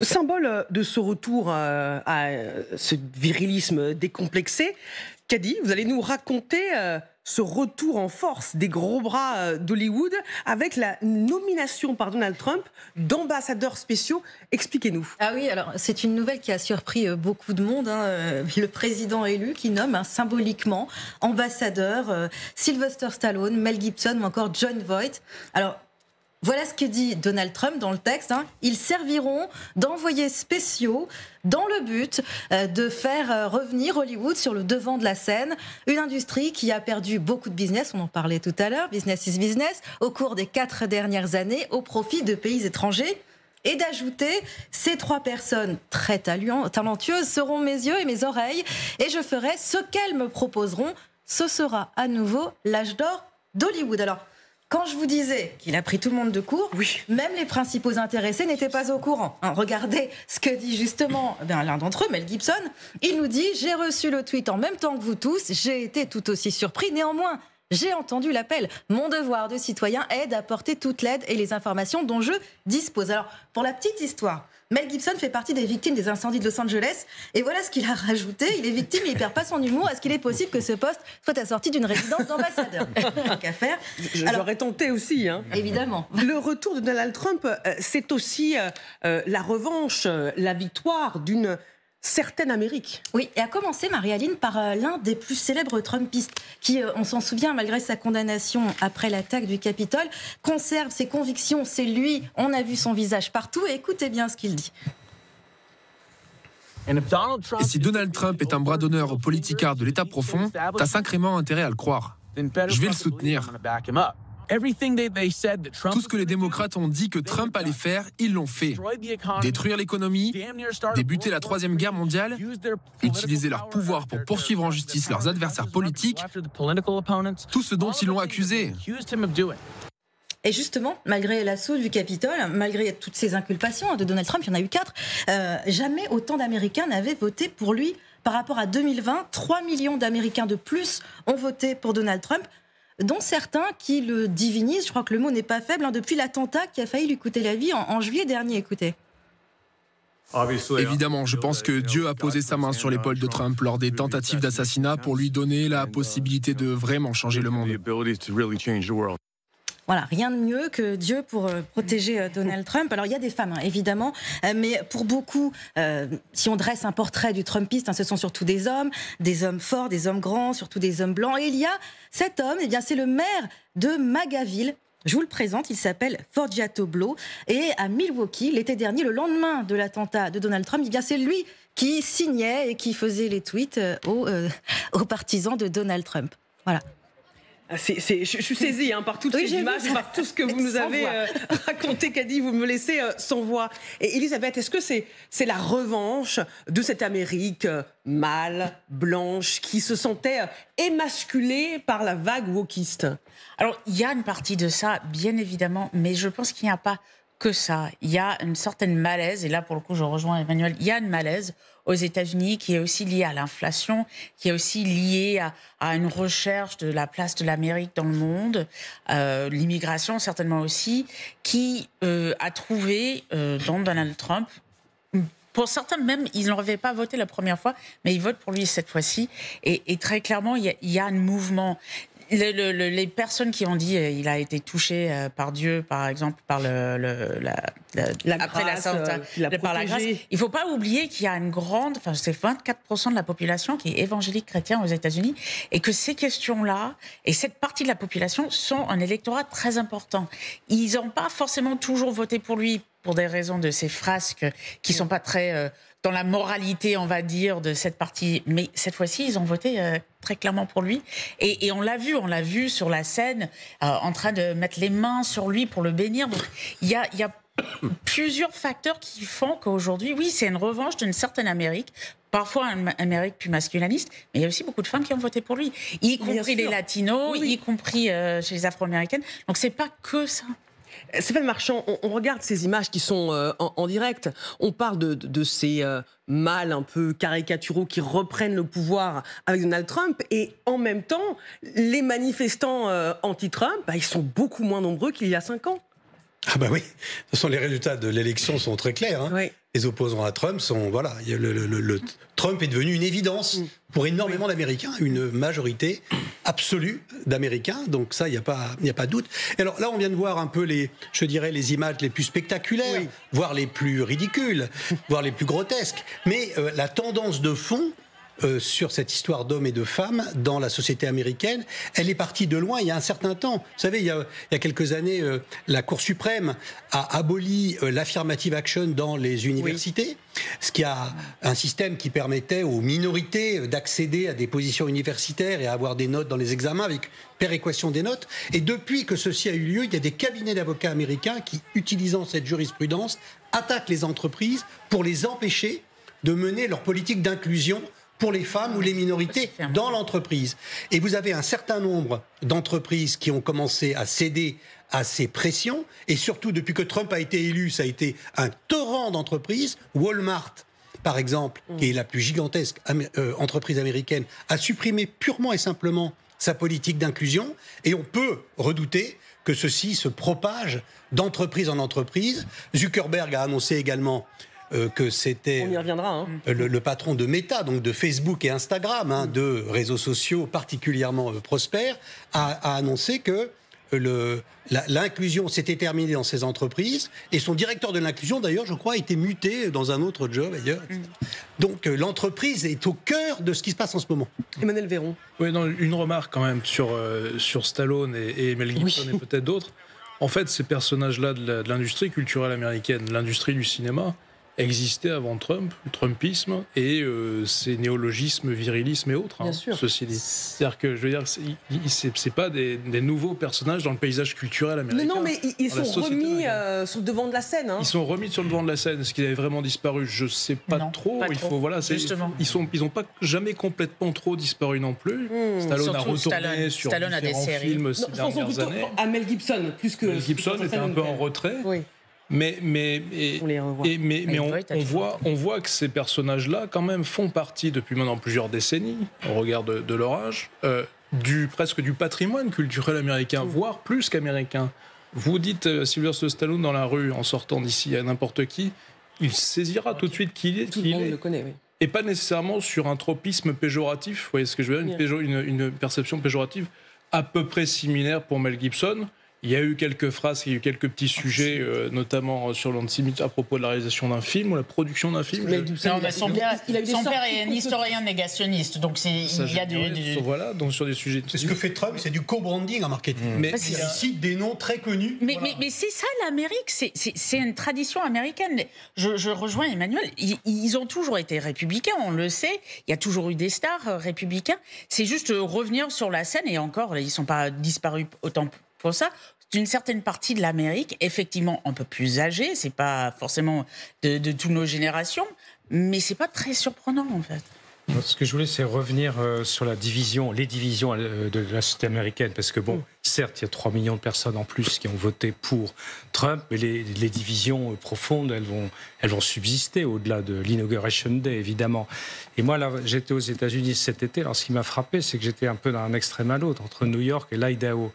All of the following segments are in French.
Symbole de ce retour à ce virilisme décomplexé, Kadi, vous allez nous raconter ce retour en force des gros bras d'Hollywood avec la nomination par Donald Trump d'ambassadeurs spéciaux. Expliquez-nous. Ah oui, alors c'est une nouvelle qui a surpris beaucoup de monde. Le président élu qui nomme symboliquement ambassadeurs Sylvester Stallone, Mel Gibson ou encore Jon Voight. Alors, voilà ce que dit Donald Trump dans le texte. Ils serviront d'envoyés spéciaux dans le but de faire revenir Hollywood sur le devant de la scène. Une industrie qui a perdu beaucoup de business, on en parlait tout à l'heure, business is business, au cours des 4 dernières années au profit de pays étrangers. Et d'ajouter, ces 3 personnes très talentueuses seront mes yeux et mes oreilles et je ferai ce qu'elles me proposeront. Ce sera à nouveau l'âge d'or d'Hollywood. Alors, quand je vous disais qu'il a pris tout le monde de court, oui, même les principaux intéressés n'étaient pas au courant. Regardez ce que dit justement l'un d'entre eux, Mel Gibson. Il nous dit « J'ai reçu le tweet en même temps que vous tous, j'ai été tout aussi surpris. Néanmoins, j'ai entendu l'appel. Mon devoir de citoyen est d'apporter toute l'aide et les informations dont je dispose. » Alors, pour la petite histoire, Mel Gibson fait partie des victimes des incendies de Los Angeles. Et voilà ce qu'il a rajouté. Il est victime, il ne perd pas son humour. Est-ce qu'il est possible que ce poste soit assorti d'une résidence d'ambassadeur? Qu'à faire. J'aurais tenté aussi. Évidemment. Le retour de Donald Trump, c'est aussi la revanche, la victoire d'une certaine Amérique. Oui, et à commencer, Marie-Aline, par l'un des plus célèbres Trumpistes, qui, on s'en souvient, malgré sa condamnation après l'attaque du Capitole, conserve ses convictions. C'est lui, on a vu son visage partout, et écoutez bien ce qu'il dit. Et si Donald Trump est un bras d'honneur au politicard de l'État profond, t'as sacrément intérêt à le croire. Je vais le soutenir. Tout ce que les démocrates ont dit que Trump allait faire, ils l'ont fait. Détruire l'économie, débuter la 3e guerre mondiale, utiliser leur pouvoir pour poursuivre en justice leurs adversaires politiques, tout ce dont ils l'ont accusé. Et justement, malgré l'assaut du Capitole, malgré toutes ces inculpations de Donald Trump, il y en a eu 4, jamais autant d'Américains n'avaient voté pour lui. Par rapport à 2020, 3 millions d'Américains de plus ont voté pour Donald Trump, dont certains qui le divinisent, je crois que le mot n'est pas faible, depuis l'attentat qui a failli lui coûter la vie en juillet dernier. Écoutez. Évidemment, je pense que Dieu a posé sa main sur l'épaule de Trump lors des tentatives d'assassinat pour lui donner la possibilité de vraiment changer le monde. Voilà, rien de mieux que Dieu pour protéger Donald Trump. Alors, il y a des femmes, évidemment, mais pour beaucoup, si on dresse un portrait du Trumpiste, ce sont surtout des hommes forts, des hommes grands, surtout des hommes blancs. Et il y a cet homme, c'est le maire de MAGAville. Je vous le présente, il s'appelle Forgiato Blow. Et à Milwaukee, l'été dernier, le lendemain de l'attentat de Donald Trump, c'est lui qui signait et qui faisait les tweets aux partisans de Donald Trump. Voilà. Je suis saisie par toutes ces images et par tout ce que vous nous avez raconté, Kadi. Vous me laissez sans voix. Et Elisabeth, est-ce que c'est la revanche de cette Amérique mâle, blanche, qui se sentait émasculée par la vague wokiste? Alors, il y a une partie de ça, bien évidemment, mais je pense qu'il n'y a pas que ça. Il y a une certaine malaise, et là, pour le coup, je rejoins Emmanuel, il y a une malaise aux États-Unis qui est aussi liée à l'inflation, qui est aussi liée à une recherche de la place de l'Amérique dans le monde, l'immigration certainement aussi, qui a trouvé dans Donald Trump, pour certains même, ils n'en avaient pas voté la première fois, mais ils votent pour lui cette fois-ci, et très clairement, il y a un mouvement. Les personnes qui ont dit il a été touché par Dieu, par exemple, par par la grâce. Il ne faut pas oublier qu'il y a une grande, c'est 24% de la population qui est évangélique chrétien aux États-Unis, et que ces questions-là et cette partie de la population sont un électorat très important. Ils n'ont pas forcément toujours voté pour lui pour des raisons de ces frasques qui ne sont pas très dans la moralité, on va dire, de cette partie. Mais cette fois-ci, ils ont voté très clairement pour lui. Et on l'a vu sur la scène, en train de mettre les mains sur lui pour le bénir. Donc, il y a plusieurs facteurs qui font qu'aujourd'hui, oui, c'est une revanche d'une certaine Amérique, parfois une Amérique plus masculiniste, mais il y a aussi beaucoup de femmes qui ont voté pour lui, y compris les latinos, y compris chez les afro-américaines. Donc, c'est pas que ça. Stéphane Marchand, on regarde ces images qui sont en direct. On parle de ces mâles un peu caricaturaux qui reprennent le pouvoir avec Donald Trump. Et en même temps, les manifestants anti-Trump, ils sont beaucoup moins nombreux qu'il y a 5 ans. Ah bah oui, de toute façon les résultats de l'élection sont très clairs. Oui. Les opposants à Trump sont, voilà, Trump est devenu une évidence pour énormément d'Américains, une majorité absolue d'Américains. Donc ça, il n'y a pas de doute. Et alors là, on vient de voir un peu les images les plus spectaculaires, voire les plus ridicules, voire les plus grotesques. Mais la tendance de fond sur cette histoire d'hommes et de femmes dans la société américaine, elle est partie de loin il y a un certain temps. Vous savez, il y a quelques années, la Cour suprême a aboli l'affirmative action dans les universités, ce qui a un système qui permettait aux minorités d'accéder à des positions universitaires et à avoir des notes dans les examens avec péréquation des notes. Et depuis que ceci a eu lieu, il y a des cabinets d'avocats américains qui, utilisant cette jurisprudence, attaquent les entreprises pour les empêcher de mener leur politique d'inclusion pour les femmes ou les minorités dans l'entreprise. Et vous avez un certain nombre d'entreprises qui ont commencé à céder à ces pressions, et surtout depuis que Trump a été élu, ça a été un torrent d'entreprises. Walmart, par exemple, qui est la plus gigantesque entreprise américaine, a supprimé purement et simplement sa politique d'inclusion, et on peut redouter que ceci se propage d'entreprise en entreprise. Zuckerberg a annoncé également que c'était on y reviendra, le patron de Meta, donc de Facebook et Instagram, deux réseaux sociaux particulièrement prospères, a annoncé que l'inclusion s'était terminée dans ces entreprises, et son directeur de l'inclusion, d'ailleurs, je crois, a été muté dans un autre job ailleurs. Donc l'entreprise est au cœur de ce qui se passe en ce moment. Emmanuel Véron. Oui, non, une remarque quand même sur Stallone et Mel Gibson et peut-être d'autres. En fait, ces personnages-là de l'industrie culturelle américaine, de l'industrie du cinéma, existait avant Trump, le Trumpisme et ces néologismes, virilisme et autres, ceci dit. C'est-à-dire que, je veux dire, c'est pas des nouveaux personnages dans le paysage culturel américain. Non, mais ils sont remis sur le devant de la scène. Ils sont remis sur le devant de la scène. Est-ce qu'ils avaient vraiment disparu? Je sais pas trop. Pas trop. Voilà, justement. Ils ont pas jamais complètement trop disparu non plus. Stallone a retourné sur différents films ces dernières années. À Mel Gibson, plus que... Mel Gibson était un peu en retrait. Oui. Mais on voit que ces personnages-là, quand même, font partie depuis maintenant plusieurs décennies, au regard de leur âge, presque du patrimoine culturel américain, voire plus qu'américain. Vous dites Sylvester Stallone dans la rue, en sortant d'ici à n'importe qui, il saisira tout de suite qui il est. Tout le monde le connaît, oui. Et pas nécessairement sur un tropisme péjoratif, vous voyez ce que je veux dire, une perception péjorative à peu près similaire pour Mel Gibson. Il y a eu quelques phrases, il y a eu quelques petits sujets, notamment sur l'antisémitisme à propos de la réalisation d'un film ou la production d'un film. Son père est un historien négationniste, donc il y a voilà, donc sur des sujets. C'est ce que fait Trump, c'est du co-branding en marketing. Mais il cite des noms très connus. Mais c'est ça l'Amérique, c'est une tradition américaine. Je rejoins Emmanuel. Ils ont toujours été républicains, on le sait. Il y a toujours eu des stars républicains. C'est juste revenir sur la scène, et encore, ils ne sont pas disparus autant pour ça. D'une certaine partie de l'Amérique, effectivement un peu plus âgée, c'est pas forcément de toutes nos générations, mais c'est pas très surprenant en fait. Ce que je voulais, c'est revenir sur les divisions de la société américaine, parce que bon, certes, il y a 3 millions de personnes en plus qui ont voté pour Trump, mais les divisions profondes, elles vont subsister au-delà de l'Inauguration Day, évidemment. Et moi, là, j'étais aux États-Unis cet été. Alors, ce qui m'a frappé, c'est que j'étais un peu d'un extrême à l'autre, entre New York et l'Idaho.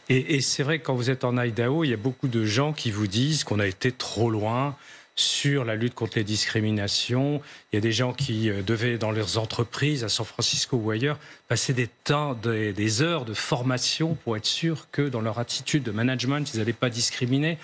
Et c'est vrai que quand vous êtes en Idaho, il y a beaucoup de gens qui vous disent qu'on a été trop loin sur la lutte contre les discriminations. Il y a des gens qui devaient, dans leurs entreprises, à San Francisco ou ailleurs, passer des heures de formation pour être sûr que dans leur attitude de management, ils n'allaient pas discriminer.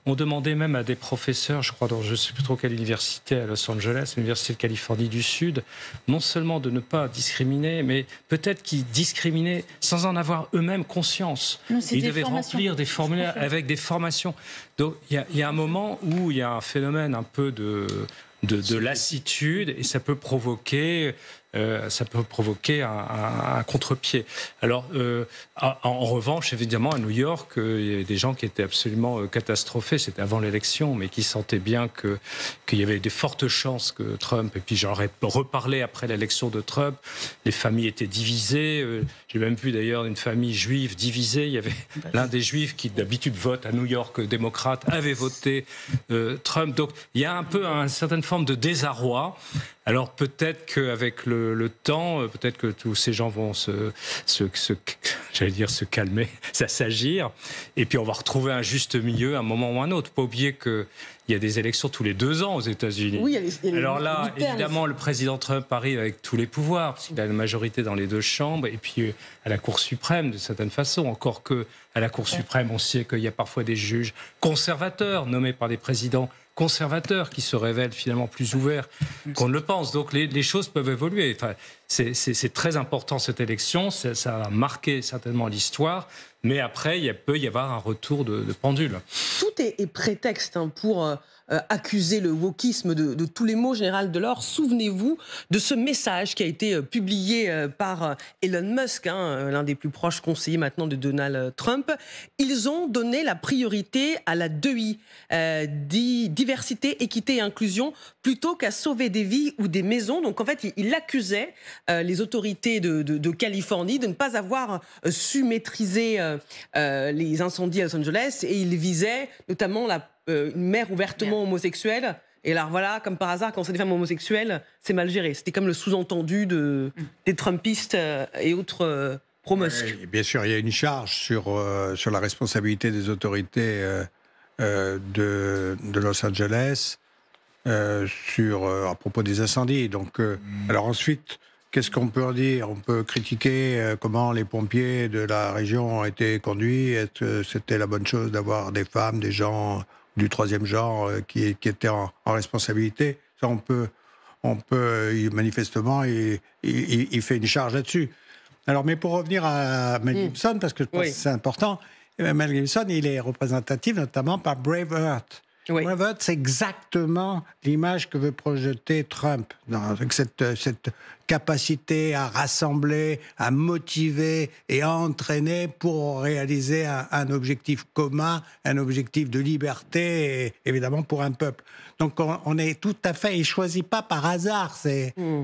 On demandait même à des professeurs, je crois dans je ne sais plus trop quelle université à Los Angeles, l'université de Californie du Sud, non seulement de ne pas discriminer, mais peut-être qu'ils discriminaient sans en avoir eux-mêmes conscience. Ils devaient remplir des formulaires avec des formations. Donc il y a un moment où il y a un phénomène un peu de lassitude, et ça peut provoquer un contre-pied. Alors, en revanche, évidemment, à New York, il y a des gens qui étaient absolument catastrophés. C'était avant l'élection, mais qui sentaient bien qu'il y avait des fortes chances que Trump, et puis j'en ai reparlé après l'élection de Trump, les familles étaient divisées. J'ai même vu d'ailleurs une famille juive divisée. Il y avait l'un des juifs qui d'habitude vote à New York démocrate, avait voté Trump. Donc, il y a un peu une certaine forme de désarroi. Alors peut-être qu'avec le temps, peut-être que tous ces gens vont se calmer, s'assagir, et puis on va retrouver un juste milieu à un moment ou un autre. Pas oublier qu'il il y a des élections tous les 2 ans aux États-Unis. Oui, alors là, évidemment, le président Trump arrive avec tous les pouvoirs, parce qu'il a la majorité dans les 2 chambres, et puis à la Cour suprême, de certaine façon. Encore que à la Cour suprême, on sait qu'il y a parfois des juges conservateurs nommés par des présidents conservateurs qui se révèlent finalement plus ouverts qu'on ne le pense. Donc les choses peuvent évoluer. Enfin, c'est très important cette élection, ça a marqué certainement l'histoire, mais après il peut y avoir un retour de pendule. Tout est prétexte pour accuser le wokisme de tous les maux, Général Delors. Souvenez-vous de ce message qui a été publié par Elon Musk, l'un des plus proches conseillers maintenant de Donald Trump. Ils ont donné la priorité à la 2I, diversité, équité et inclusion, plutôt qu'à sauver des vies ou des maisons. Donc en fait, il accusait les autorités de Californie de ne pas avoir su maîtriser les incendies à Los Angeles, et il visait notamment une mère ouvertement homosexuelle. Et alors voilà, comme par hasard, quand c'est des femmes homosexuelles, c'est mal géré. C'était comme le sous-entendu des Trumpistes et autres pro-Musk. Bien sûr, il y a une charge sur la responsabilité des autorités de Los Angeles à propos des incendies. Donc, alors ensuite, qu'est-ce qu'on peut en dire? On peut critiquer comment les pompiers de la région ont été conduits. Est-ce que c'était la bonne chose d'avoir des femmes, des gens du 3e genre qui étaient en responsabilité? Ça, on peut manifestement, il fait une charge là-dessus. Alors, mais pour revenir à Mel Gibson, parce que je pense que c'est important, Mel Gibson, il est représentatif notamment par Braveheart. Oui. Braveheart, c'est exactement l'image que veut projeter Trump, avec cette capacité à rassembler, à motiver et à entraîner pour réaliser un objectif commun, un objectif de liberté, et évidemment pour un peuple. Donc on est tout à fait, il ne choisit pas par hasard,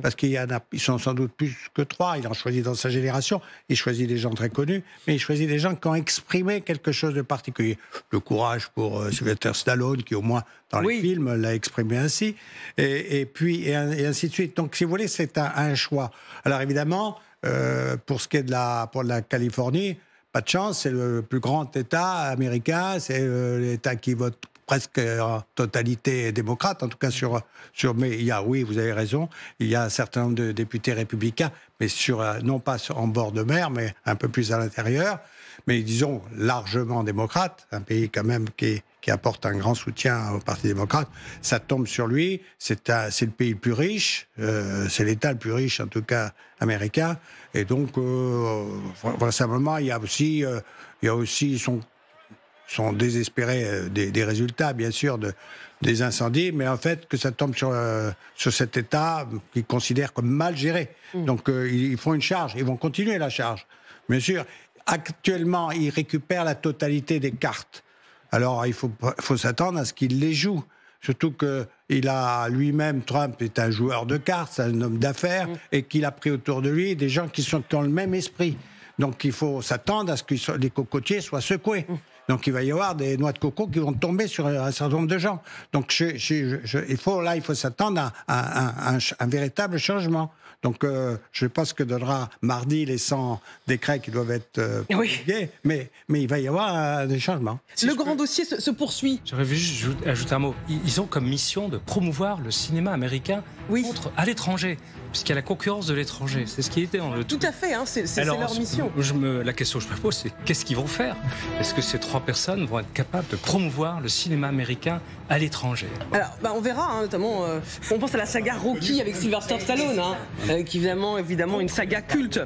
parce qu'ils sont sans doute plus que 3, il en choisit dans sa génération, il choisit des gens très connus, mais il choisit des gens qui ont exprimé quelque chose de particulier. Le courage pour Sylvester Stallone, qui au moins dans les films l'a exprimé ainsi, et ainsi de suite. Donc si vous voulez, c'est un choix. Alors évidemment, pour ce qui est pour la Californie, pas de chance, c'est le plus grand État américain, c'est l'État qui vote presque en totalité démocrate, en tout cas mais il y a, oui, vous avez raison, il y a un certain nombre de députés républicains, mais non pas en bord de mer, mais un peu plus à l'intérieur, mais disons largement démocrate, un pays quand même qui apporte un grand soutien au Parti démocrate, ça tombe sur lui, c'est le pays le plus riche, c'est l'État le plus riche, en tout cas américain, et donc, vraisemblablement, il y a aussi sont désespérés des résultats, bien sûr, des incendies, mais en fait, que ça tombe sur cet État qu'ils considèrent comme mal géré. Donc, ils font une charge, ils vont continuer la charge. Bien sûr, actuellement, ils récupèrent la totalité des cartes. Alors, il faut s'attendre à ce qu'il les joue. Surtout qu'il a lui-même, Trump est un joueur de cartes, c'est un homme d'affaires, et qu'il a pris autour de lui des gens qui sont le même esprit. Donc, il faut s'attendre à ce que les cocotiers soient secoués. Donc, il va y avoir des noix de coco qui vont tomber sur un certain nombre de gens. Donc, il faut s'attendre à un véritable changement. Donc, je pense que donnera mardi les 100 décrets qui doivent être publiés, mais il va y avoir des changements. Le grand dossier se poursuit. J'aurais juste ajouter un mot. Ils ont comme mission de promouvoir le cinéma américain à l'étranger, puisqu'il y a la concurrence de l'étranger. C'est ce qui était dans le tout à fait, c'est leur mission. La question que je me pose, c'est qu'est-ce qu'ils vont faire? Est-ce que ces 3 personnes vont être capables de promouvoir le cinéma américain à l'étranger? Alors, on verra, notamment, on pense à la saga Rocky avec Sylvester Stallone, qui est évidemment une saga culte.